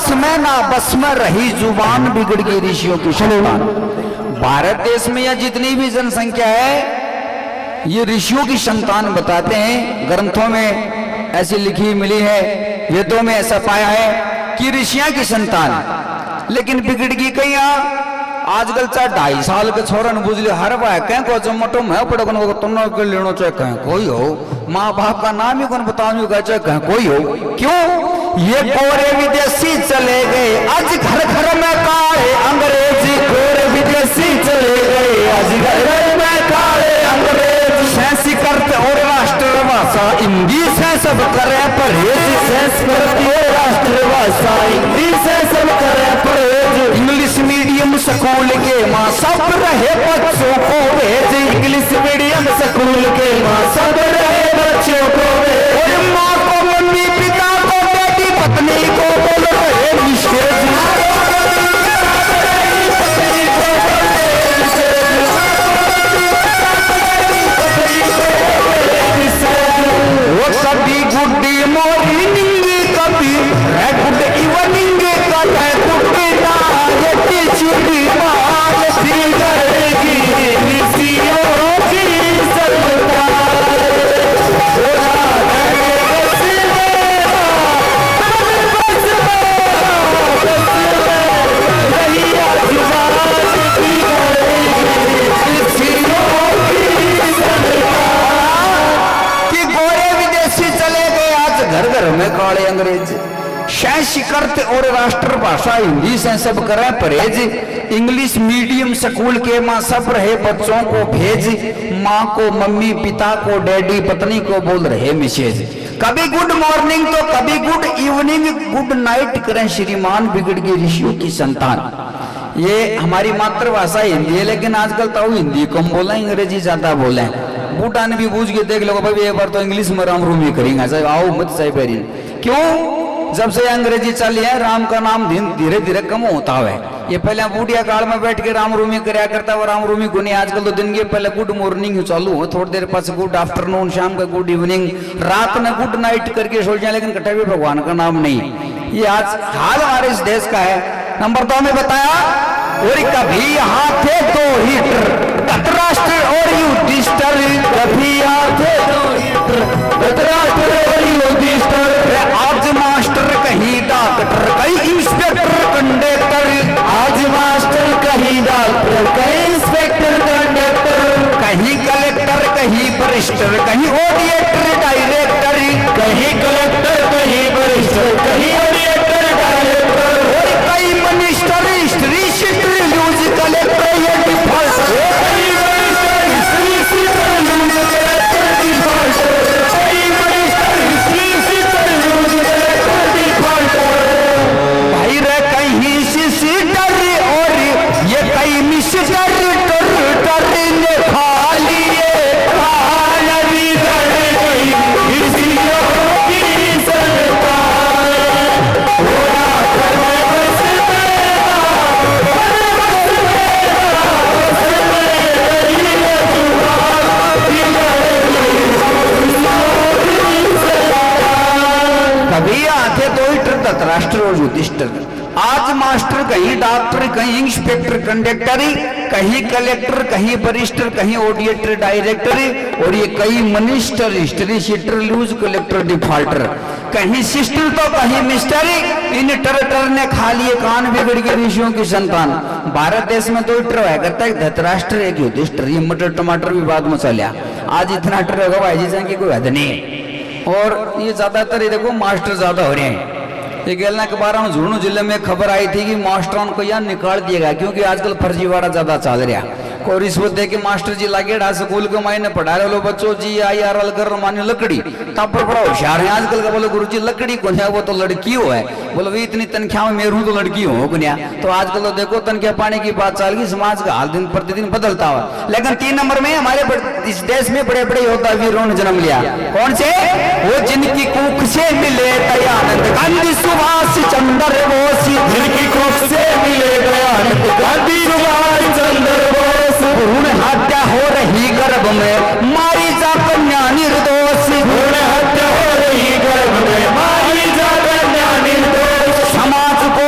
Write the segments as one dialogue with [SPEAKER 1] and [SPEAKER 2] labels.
[SPEAKER 1] बस में ना बस में रही जुबान बिगड़ गई ऋषियों की संतान। भारत देश में यह जितनी भी जनसंख्या है ये ऋषियों की संतान बताते हैं। ग्रंथों में ऐसी लिखी मिली है, वेदों में ऐसा पाया है कि ऋषियों की संतान। लेकिन बिगड़ गई कहीं आजकल चाहे 2.5 साल के छोरा ने बुझ लिया हर बार कहीं को जमटो मैं पड़े को तुम कर लेनो चाहे कहीं कोई हो, माँ बाप का नाम ही कौन बताओ चाहे कहीं कोई हो। क्यों ये गोरे विदेशी चले गए आज घर घर में काले अंग्रेजी, गोरे विदेशी चले गए आज घर घर में काले अंग्रेज। संस्कृत और राष्ट्रभाषा हिंदी से सब करे परहेज, संस्कृत और राष्ट्रभाषा हिंदी से सब करे परहेज। इंग्लिश मीडियम स्कूल के माँ सब रहे बच्चों को भेज, इंग्लिश मीडियम स्कूल के माँ सब रहे बच्चों को भेज। और माँ को मम्मी, पिता को बेटी, पत्नी को बोल रहे निषेध। वो कभी गुड मॉर्निंग, कभी गुड इवनिंग, कभी गुड नाइट, चुड़ी माल करेगी ऋषियों की सरकार। घर घर में काले अंग्रेज। संस्कृत और राष्ट्रभाषा हिंदी से सब करें परहेज, इंग्लिश मीडियम स्कूल के माँ सब रहे बच्चों को भेज। माँ को मम्मी, पिता को डैडी, पत्नी को बोल रहे मिसेज। कभी गुड मॉर्निंग तो कभी गुड इवनिंग, गुड नाइट करें श्रीमान बिगड़ गई ऋषियों की संतान। ये हमारी मातृभाषा हिंदी है लेकिन आजकल तो हिंदी कम बोला, अंग्रेजी ज्यादा बोले। बूटा ने भी बूझ के देख लो भाई एक बार तो इंग्लिश में राम रूमी करेंगे, चाहे आओ मत चाहे बेरी। क्यों? जब से अंग्रेजी चली है राम का नाम धीरे धीरे कम होता है। ये पहले बूढ़िया काल में बैठ के राम रूमी कराया करता है, राम रूमी को नहीं। आजकल तो दिन के पहले गुड मॉर्निंग चालू हो, थोड़ी देर पास गुड आफ्टरनून, शाम का गुड इवनिंग, रात में गुड नाइट करके सोच जाए, लेकिन कटे भी भगवान का नाम नहीं। ये आज हाल हमारे इस देश का है। नंबर 2 में बताया, और कभी यहाँ थे 2 हीटर, धृतराष्ट्र और युधिष्ठिर। कभी यहाँ थे 2 हीटर, धृतराष्ट्र और युधिष्ठिर। आज मास्टर कहीं डॉक्टर, कहीं इंस्पेक्टर कंडक्टर। आज मास्टर कहीं डॉक्टर, कहीं इंस्पेक्टर कंडक्टर, कहीं कलेक्टर, कहीं बरिस्टर, कहीं ऑडिटर डायरेक्टर, कहीं कलेक्टर, कहीं बरिस्टर, कहीं ऑडिटर डायरेक्टर। और कई minister, history sheeter, news collector, ये डिफॉल्ट। कई minister, history sheeter, news collector, default. कई minister, history sheeter, news collector, default. भाई रे कहीं शीटर और ये कई मिस्टर टर ने खा लिए खाली रह गई ऋषियों की सरकार। कभी आते 2 हीटर, धृतराष्ट्र और युधिष्ठिर। आज मास्टर कहीं डॉक्टर, कहीं इंस्पेक्टर कंडक्टर, कहीं कलेक्टर, कहीं बरिस्टर, कहीं ऑडिटर डायरेक्टर। और ये कई minister, history sheeter, news collector, defaulter. कहीं सिस्टर तो कहीं मिस्टर, इन टर ने खा लिए कान बिगड़ के ऋषियों की संतान। भारत देश में 2 हीटर है करता है, धृतराष्ट्र एक युधिष्ठिर। ये मटर टमाटर भी बाद में चलिया, आज इतना टर होगा भाई जी की कोई हद नहीं है। और ये ज्यादातर ये देखो मास्टर ज्यादा हो रहे हैं। ये गेलना के बारे में झुंझुनू जिले में खबर आई थी कि मास्टरों को यहाँ निकाल दिया गया क्योंकि आजकल फर्जीवाड़ा ज्यादा चल रहा। कोई रिश्वत दे के मास्टर जी लागे स्कूल के मायने पढ़ा रहे लो बच्चों जी आई आर एल कर माने लकड़ी तब पर बड़ा होशियार है आजकल का। बोलो गुरु जी लकड़ी कौन है, वो तो लड़की हो है। बोलो भाई इतनी तनख्वाह में मेरू तो लड़की हो गुनिया। तो आजकल तो देखो तनख्वाह पाने की बात चल गई, समाज का हाल दिन प्रतिदिन बदलता हुआ। लेकिन 3 नंबर में हमारे इस देश में बड़े बड़े योद्धा वीरों ने जन्म लिया। कौन से? वो जिनकी कुख से मिले दयानंद गांधी, सुभाष चंद्र बोस। जिनकी कुख से मिले दयानंद गांधी, सुभाष चंद्र बोस। भ्रूण हत्या हो रही गर्भ में मारी जा कन्या निर्दोष। भ्रूण हत्या हो रही गर्भ में मारी जा कन्या निर्दोष। समाज को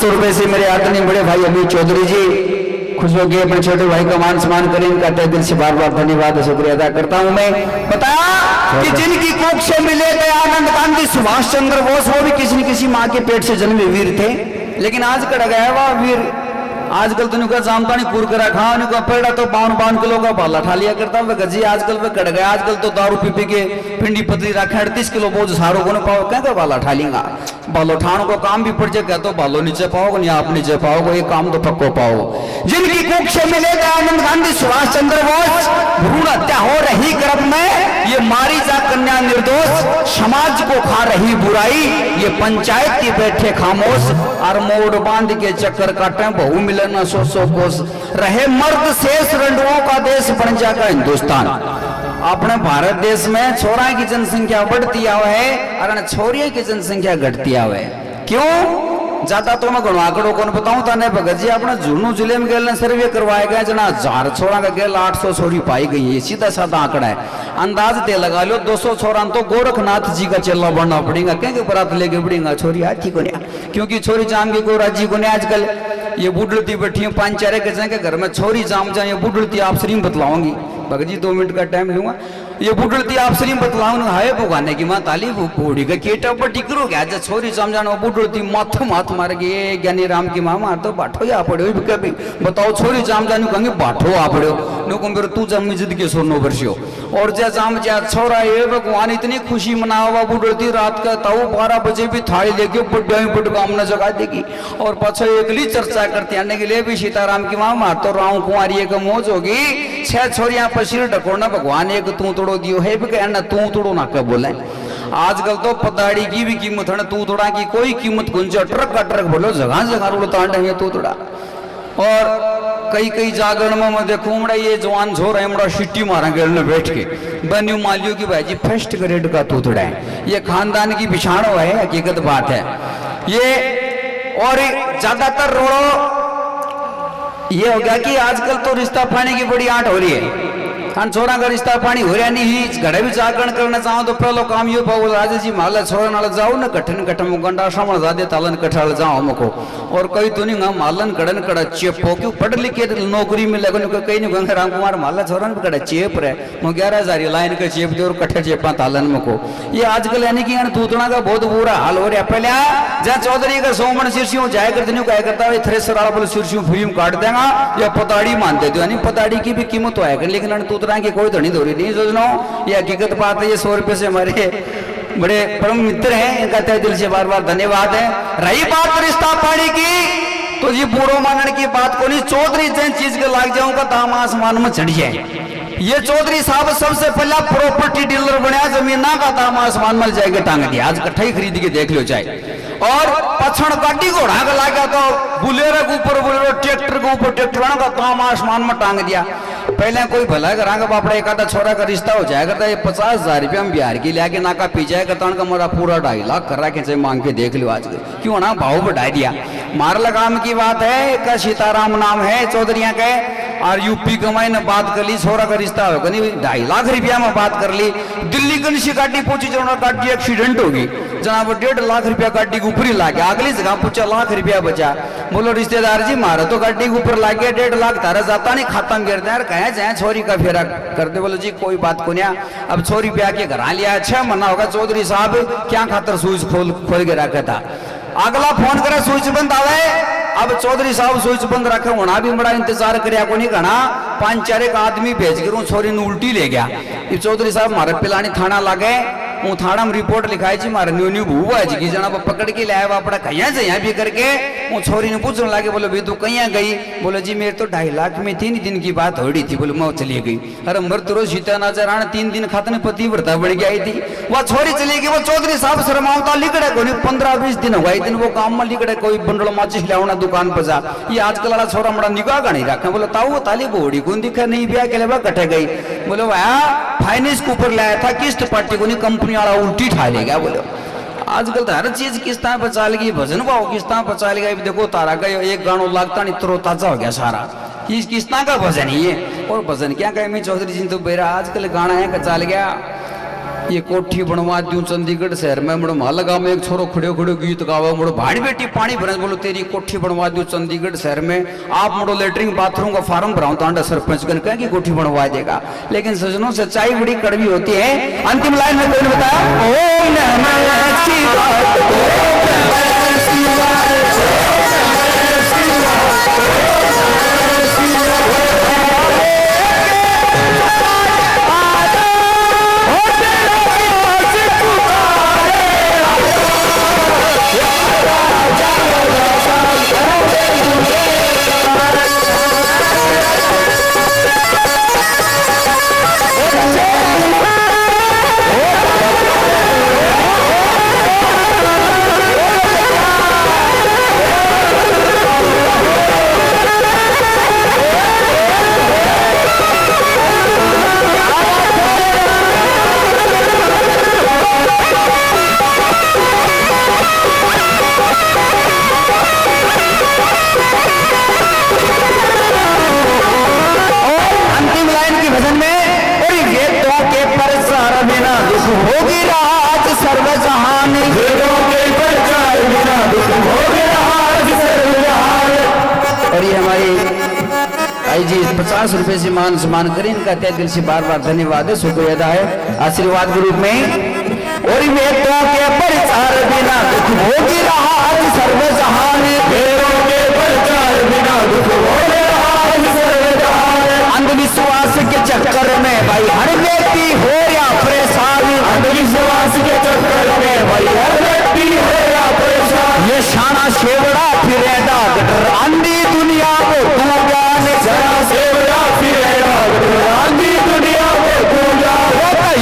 [SPEAKER 1] 500 रुपए से मेरे आदरणीय बड़े भाई अमित चौधरी जी खुश हो गए, अपने छोटे भाई का मान सम्मान करें, इनका तहे दिल से बार बार धन्यवाद शुक्रिया अदा करता हूं। मैं बताया कि जिनकी कोख से मिले गए आनंद गांधी सुभाष चंद्र बोस, वो भी किसी न किसी माँ के पेट से जन्मे वीर थे, लेकिन आज कड़ गया वह वीर आजकल तो उनका जामता नहीं पूर करा खा उनका पेड़ा तो 52 किलो का भाला ठा लिया करता वह गजी आजकल वह कट गया। आजकल तो दारू पी पी के पिंडी पतली रखे 38 किलो बोझ सारों को पाओ क्या बाला ठा लेगा। बालो ठाण को काम भी पड़ जाए क्या तो बालो नीचे पाओगे नहीं आप नीचे पाओगे, ये काम तो पक्को पाओ। जिनकी कुख से मिले थे आनंद गांधी सुभाष चंद्र बोस, भ्रूण हत्या हो रही गर्भ में ये मारी जा कन्या निर्दोष, समाज को खा रही बुराई ये पंचायत के बैठे खामोश, और मोड़ बांध के चक्कर काटे बहु मिलन सो कोस, रहे मर्द शेष रंडुओं का देश बन जाएगा हिंदुस्तान। अपने भारत देश में छोरा की जनसंख्या बढ़ती आवे है और छोरियों की जनसंख्या घटती आवे है। क्यों? ज्यादा तो मैं आंकड़ों को बताऊं ताने भगत जी अपने झुन्नू जिले में गेल सर्वे करवाए गए जना 1000 छोरा का गेल 800 छोरी पाई गई है, सीधा साधा आंकड़ा है। अंदाज दे लगा लो 200 छोरा तो गोरखनाथ जी का चेला बनना पड़ेगा, क्या बरात लेके बढ़ेगा छोरी हाथी को नहीं, क्योंकि छोरी जाम की को राज्य को नहीं। आजकल ये बुढ़ती बैठी है 5-4 के घर में छोरी जाम जाए बुढ़ती आप श्री बतलाऊंगी भगत जी 2 मिनट का टाइम लूंगा। ये बुढ़ती आप श्री बतलाऊंगा हाय भुगाने की माँ ताली बूढ़ी का केटा पर टिकरो क्या छोरी जाम जाना बुढ़ती माथा माथ मार गए ज्ञानी राम की माँ मार तो बाठो या पड़े कभी बताओ छोरी जाम जाने कहेंगे बाठो आ पड़ो नुको मेरे तू जम जिद के सोनो वर्षियो और जा जाम जा छोरा ये भगवान इतनी खुशी मनावा बुढ़ती रात का ताऊ 12 बजे भी थाली लेके बुढ़ कामना जगा देगी और पछो एकली चर्चा करते आने के लिए भी सीताराम की माँ मार तो राव कुंवारी का मौज होगी 6 छोरियां पर सिर ढकोना भगवान एक तू तोड़ो दियो है भी कहना तू तोड़ो ना क्या बोले। आजकल तो पताड़ी की भी कीमत है तू तोड़ा की कोई कीमत गुंज ट्रक का ट्रक बोलो जगह जगह उड़ता है तू तोड़ा। और कई जागरण में देखो उमड़ा ये जवान झोर है उमड़ा सिटी मारा गेल में बैठ के बन्यू मालियों की भाई जी फर्स्ट ग्रेड का तूतड़ा है, ये खानदान की बिछाड़ो है, हकीकत बात है ये। और ज्यादातर रोड़ो ये हो गया कि आजकल तो रिश्ता पाने की बड़ी आंट हो रही है, खान छोरा का रिश्ता पानी हो रहा नहीं। घड़े भी जागरण करना चाहो तो पहलो काम ये पाओ राजा जी माला छोरा नाल जाओ ना कठन कठन गंडा श्रवण जादे तालन कठाल जाओ मको और कई तो नहीं मालन कड़न कड़ा चेप हो क्यों पढ़ लिख के नौकरी में लगन कई नहीं गंगा राम कुमार माला छोरा ने कड़ा चेप रहे मो 11,000 लाइन का चेप दे और कट्ठे चेपा तालन मको। ये आजकल यानी कि तूतना का बहुत बुरा हाल हो रहा है। पहले जहाँ चौधरी का सोमन शीर्षियों जाए कर दिन क्या करता है थ्रेसर वाला बोले शीर्षियों फिल्म काट देगा या पताड़ी मानते थे यानी पताड़ी की भी कीमत तो है लेकिन तूतना की कोई धनी धोरी नहीं सोचना। ये हकीकत बात है। ये 100 रुपए से हमारे बड़े परम मित्र हैं, इनका तहे दिल से बार बार धन्यवाद है। रही बात रिश्ता पानी की तो ये बूढ़ो मानने की बात को नहीं, चौधरी जैन चीज के लाग जाऊंगा दाम आसमान में चढ़ जाए। ये चौधरी साहब सबसे पहला प्रॉपर्टी डीलर बनाया, जमीन का दाम आसमान में जाएगा टांग दिया, आज कट्ठा ही खरीद के देख लो चाहे। और पछड़ गाड़ी घोड़ा का लागा तो बुलेरो के ऊपर बुलेरो ट्रैक्टर के ऊपर ट्रैक्टर का दाम आसमान में टांग दिया। पहले कोई भला करांगा बापड़ा एक आधा छोरा का रिश्ता हो जाएगा तो ये 50,000 रुपया हम बिहार की लिया के नाका पी जाएगा तो उनका मोरा पूरा 2.5 लाख कर रहा है मांग के देख लो आज क्यों ना भाव बढ़ा दिया। मार लगाम की बात है का सीताराम नाम है चौधरिया के और यूपी कमाई ने बात कर ली छोरा का रिश्ता होगा नहीं 2.5 लाख रुपया में बात कर ली। दिल्ली गन से गाड़ी पूछी जो गाड़ी एक्सीडेंट होगी जनाब 1.5 लाख रुपया गाड़ी के ऊपर ही लागे, अगली जगह पूछा लाख रुपया बचा। बोलो रिश्तेदार जी मारा तो गाड़ी के ऊपर लागे 1.5 लाख तारा जाता नहीं खाता में गिरते यार कहे जाए छोरी का फेरा कर दे। बोलो जी कोई बात को नहीं। अब छोरी ब्याह के घर लिया 6 महीना होगा चौधरी साहब क्या खातर स्विच खोल के रखा था। अगला फोन करे स्विच बंद आवे, अब चौधरी साहब स्विच बंद रखे होना भी बड़ा इंतजार कर को नहीं कहना 5-4 आदमी भेज कर छोरी ने उल्टी ले गया। चौधरी साहब मारे पिलानी थाना लागे वो थाना में रिपोर्ट लिखाई जी मारे न्यू न्यू भूवा जी की जना पकड़ के लाया बापड़ा कहीं से यहाँ भी करके वो छोरी ने पूछने लगे बोले भाई तू कहीं गई। बोले जी मेरे तो 2.5 लाख में 3 दिन की बात हो रही थी। बोले मैं चली गई। अरे मर तो सीता नाचा राणा 3 दिन खाते पति व्रता बन गई थी वह छोरी चली गई। वो चौधरी साहब शर्मावता लिखड़े को 15-20 दिन हुआ दिन वो काम में लिखड़े कोई बंडल माचिस लिया दुकान पर जा। ये आजकल वाला छोरा बड़ा निगाह का नहीं रखा। बोले ताऊ ताली बोड़ी को दिखा नहीं ब्याह के लिए कटे गई। बोले वह फाइनेंस के ऊपर लाया था किस्त पार्टी को नहीं कंपनी वाला उल्टी ठा लेगा। बोले आजकल तो हर चीज किस्ता पर चाल गई भजन भाव किस्ता पर चाल गई। देखो तारा का एक गानों लागता नहीं तरो ताजा हो गया सारा किस्ता का भजन ही है। और भजन क्या कहे मैं चौधरी जी तो बेरा आजकल गाना है का चाल गया ये कोठी बनवा दूं चंडीगढ़ शहर में मुड़ो मालगा में एक छोरो खड़े खड़े गीत गावा मुड़ो भाड़ी बेटी पानी भरन बोलो तेरी कोठी बनवा दूं चंडीगढ़ शहर में आप मुड़ो लेटरिंग बाथरूम का फार्म भराऊं तो आंडा सरपंच कन कह की कोठी बनवा देगा। लेकिन सजनों सच्चाई बड़ी कड़वी होती है। अंतिम लाइन में कोई ने बताया ओम नमः शिवाय जी 50 रुपए से मान सम्मान करें इनका तहे दिल से बार बार धन्यवाद है, शुक्रिया अदा है आशीर्वाद के रूप में। और वेदों के प्रचार बिना दुख होगी रहा सर्व जहान, वेदों के प्रचार बिना दुख होगी रहा सर्व जहान। अंधविश्वास के चक्कर में भाई हर व्यक्ति हो या परेशान, अंधविश्वास के चक्कर में भाई हर व्यक्ति हो या परेशान। ये शाना शेवड़ा फिरे डॉक्टर अंधी दुनिया को तू ज्ञान जरा शेवड़ा फिरे डॉक्टर अंधी दुनिया को तू ज्ञान।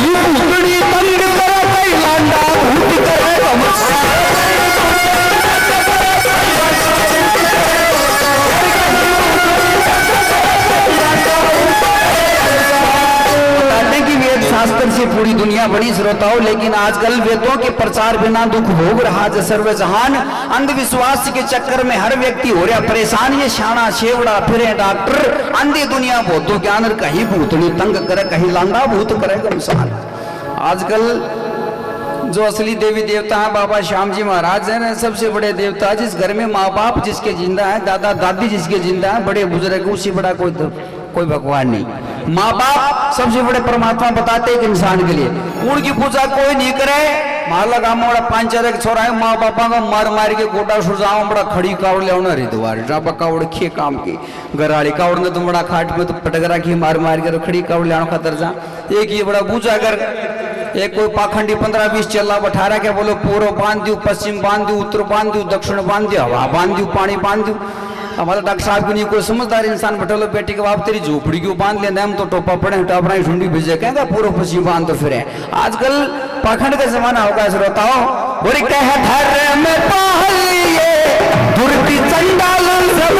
[SPEAKER 1] ये उतनी तंग करे कई लांडा भूत करे शास्त्र से पूरी दुनिया बनी श्रोताओं, लेकिन आजकल वेदों के प्रचार बिना दुख भोग रहा जो सर्व जहान। अंधविश्वास के चक्कर में हर व्यक्ति हो रहा परेशान, ये शाना शेवड़ा फिरे डॉक्टर अंधी दुनिया भूतों ज्ञान, कहीं भूतनी तंग करे कहीं लांगा भूत करे गमसान। आजकल जो असली देवी देवता है बाबा श्याम जी महाराज है ना, सबसे बड़े देवता, जिस घर में माँ बाप जिसके जिंदा है, दादा दादी जिसके जिंदा है, बड़े बुजुर्ग, उससे बड़ा कोई भगवान नहीं। माँ बाप सबसे बड़े परमात्मा बताते एक इंसान के लिए, उनकी पूजा कोई नहीं करे। माला गाँव में बड़ा 5-4 एक छोरा है, माँ बापा का मार मार के गोटा सुजाओ बड़ा खड़ी कावड़ ले हरिद्वार डाबा कावड़ खे काम की गराड़ी कावड़ ने तो बड़ा खाट में तो पटगरा की मार मार के खड़ी कावड़ ले खातर जा। एक ये बड़ा पूजा कर, एक कोई पाखंडी 15-20 चला बठारा के बोलो पूर्व बांध दू, पश्चिम बांध दू, उत्तर बांध दू, दक्षिण बांध दू, हवा बांध दू, पानी बांध दू। हमारा डॉक्टर साहब की नहीं कोई समझदार इंसान बैठो बेटी के बाप तेरी झोपड़ी क्यों बांध लेना, हम तो टोपा पड़े टापरा ढूंढी भेजे कहेंगे पूर्व पश्चिम बांध तो फिर आजकल पाखंड का जमाना होगा श्रोताओ। और कह धर्म में पालिए दुर्ति चंडाल सब